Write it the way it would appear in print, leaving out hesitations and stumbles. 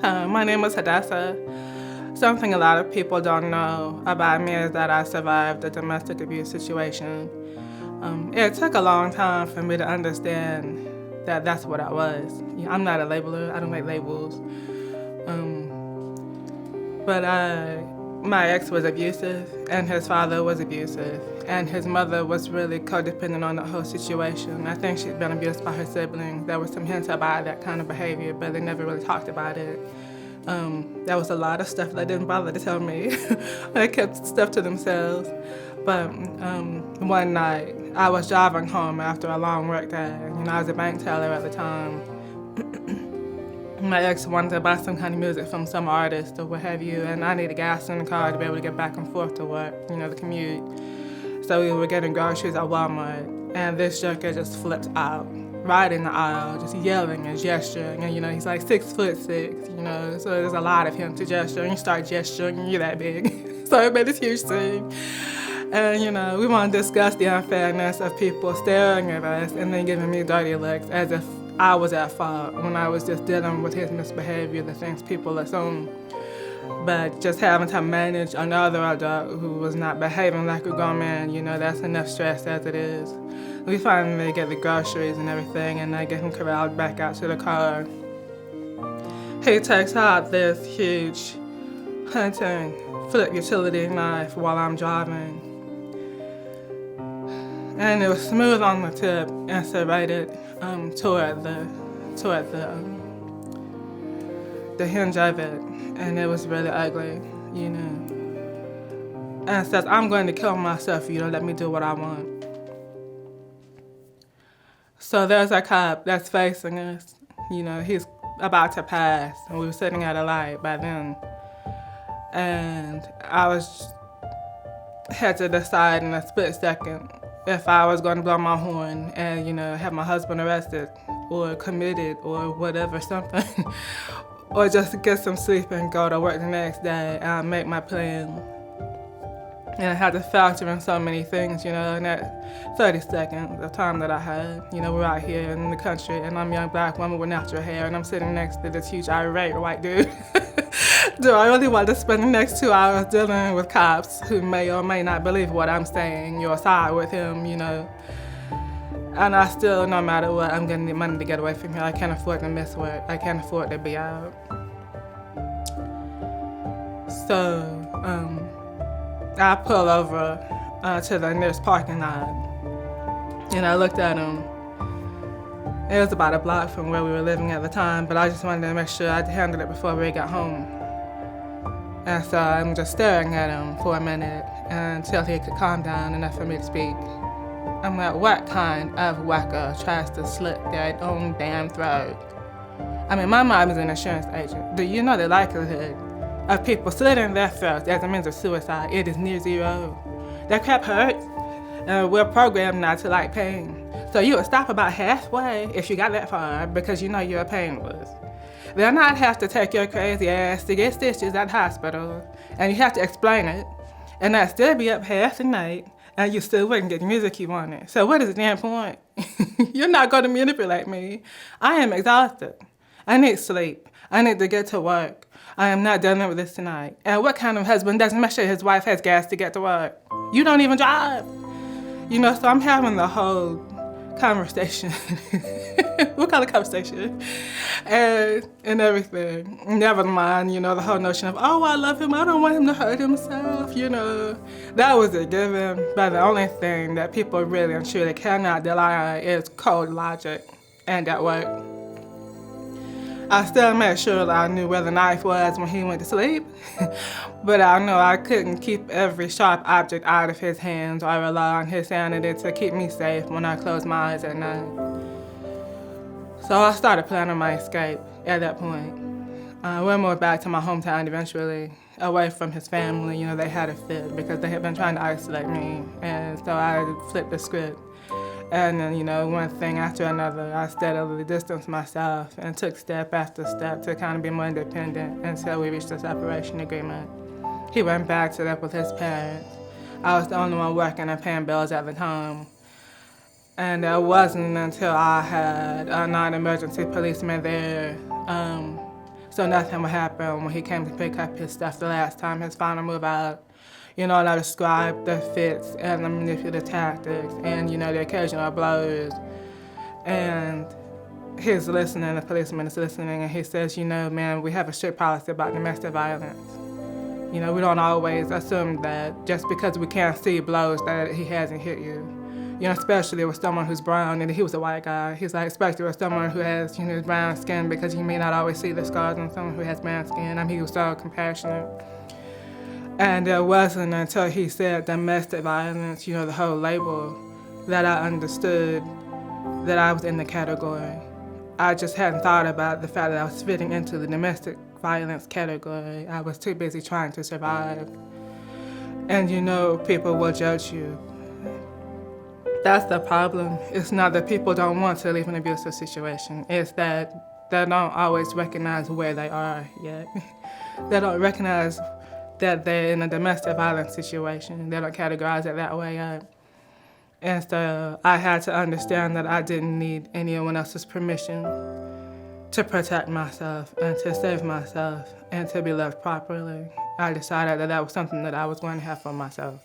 My name is Hadassah. Something a lot of people don't know about me is that I survived a domestic abuse situation. It took a long time for me to understand that that's what I was. I'm not a labeler. I don't make labels. But my ex was abusive, and his father was abusive, and his mother was really codependent on the whole situation. I think she'd been abused by her sibling. There was some hints about that kind of behavior, but they never really talked about it. There was a lot of stuff they didn't bother to tell me. They kept stuff to themselves. But one night, I was driving home after a long work day. I was a bank teller at the time. My ex wanted to buy some kind of music from some artist or what have you, and I needed gas in the car to be able to get back and forth to work, the commute. So we were getting groceries at Walmart, and this joker just flipped out, right in the aisle, just yelling and gesturing. And, he's like 6'6", so there's a lot of him to gesture. And you start gesturing, and you're that big. So it made this huge scene. And, we want to discuss the unfairness of people staring at us and then giving me dirty looks as if I was at fault when I was just dealing with his misbehavior, the things people assume. But just having to manage another adult who was not behaving like a grown man, that's enough stress as it is. We finally get the groceries and everything, and I get him corralled back out to the car. He takes out this huge hunting flip utility knife while I'm driving. And it was smooth on the tip and serrated toward the hinge of it, and it was really ugly, And says, "I'm going to kill myself if you don't let me do what I want." So there's a cop that's facing us. He's about to pass, and we were sitting at a light by then. And I had to decide in a split second if I was going to blow my horn and, have my husband arrested or committed or whatever, something, or just get some sleep and go to work the next day and make my plan. And I had to factor in so many things, in that 30 seconds of time that I had. We're out here in the country, and I'm a young black woman with natural hair, and I'm sitting next to this huge irate white dude. Do I really want to spend the next 2 hours dealing with cops who may or may not believe what I'm saying, side with him, And I still, no matter what, I'm going to need money to get away from here. I can't afford to miss work. I can't afford to be out. So, I pull over to the nearest parking lot, and I looked at him. It was about a block from where we were living at the time, but I just wanted to make sure I'd handled it before we got home. And so I'm just staring at him for a minute until he could calm down enough for me to speak. I'm like, what kind of wacko tries to slit their own damn throat? My mom is an insurance agent. Do you know the likelihood of people slitting their throats as a means of suicide? It is near zero. That crap hurts, and we're programmed not to like pain. So you would stop about halfway if you got that far because you're a pain wuss. They'll not have to take your crazy ass to get stitches at the hospital, and you have to explain it, and I'd still be up half the night, and you still wouldn't get the music you wanted. So what is the damn point? You're not going to manipulate me. I am exhausted. I need sleep. I need to get to work. I am not dealing with this tonight. And what kind of husband doesn't make sure his wife has gas to get to work? You don't even drive. So I'm having the whole conversation. What kind of conversation? And everything. Never mind, the whole notion of, oh, I love him, I don't want him to hurt himself, That was a given, but the only thing that people really and truly cannot rely on is cold logic, and that worked. I still made sure that I knew where the knife was when he went to sleep, but I know I couldn't keep every sharp object out of his hands or rely on his sanity to keep me safe when I closed my eyes at night. So I started planning my escape at that point. We moved back to my hometown eventually, away from his family. They had a fit because they had been trying to isolate me, and so I flipped the script. And then, one thing after another, I steadily distanced myself and took step after step to kind of be more independent until we reached a separation agreement. He went back to live with his parents. I was the only one working and paying bills at the time. And it wasn't until I had a non-emergency policeman there so nothing would happen when he came to pick up his stuff the last time, his final move out. And I described the fits and the manipulative tactics and, the occasional blows. And he's listening, the policeman is listening, and he says, man, we have a strict policy about domestic violence. We don't always assume that just because we can't see blows that he hasn't hit you. Especially with someone who's brown, and he was a white guy. He's like, especially with someone who has, brown skin, because you may not always see the scars on someone who has brown skin. He was so compassionate. And it wasn't until he said domestic violence, the whole label, that I understood that I was in the category. I just hadn't thought about the fact that I was fitting into the domestic violence category. I was too busy trying to survive. And people will judge you. That's the problem. It's not that people don't want to leave an abusive situation. It's that they don't always recognize where they are yet. They don't recognize that they're in a domestic violence situation. They don't categorize it that way yet. And so I had to understand that I didn't need anyone else's permission to protect myself and to save myself and to be loved properly. I decided that was something that I was going to have for myself.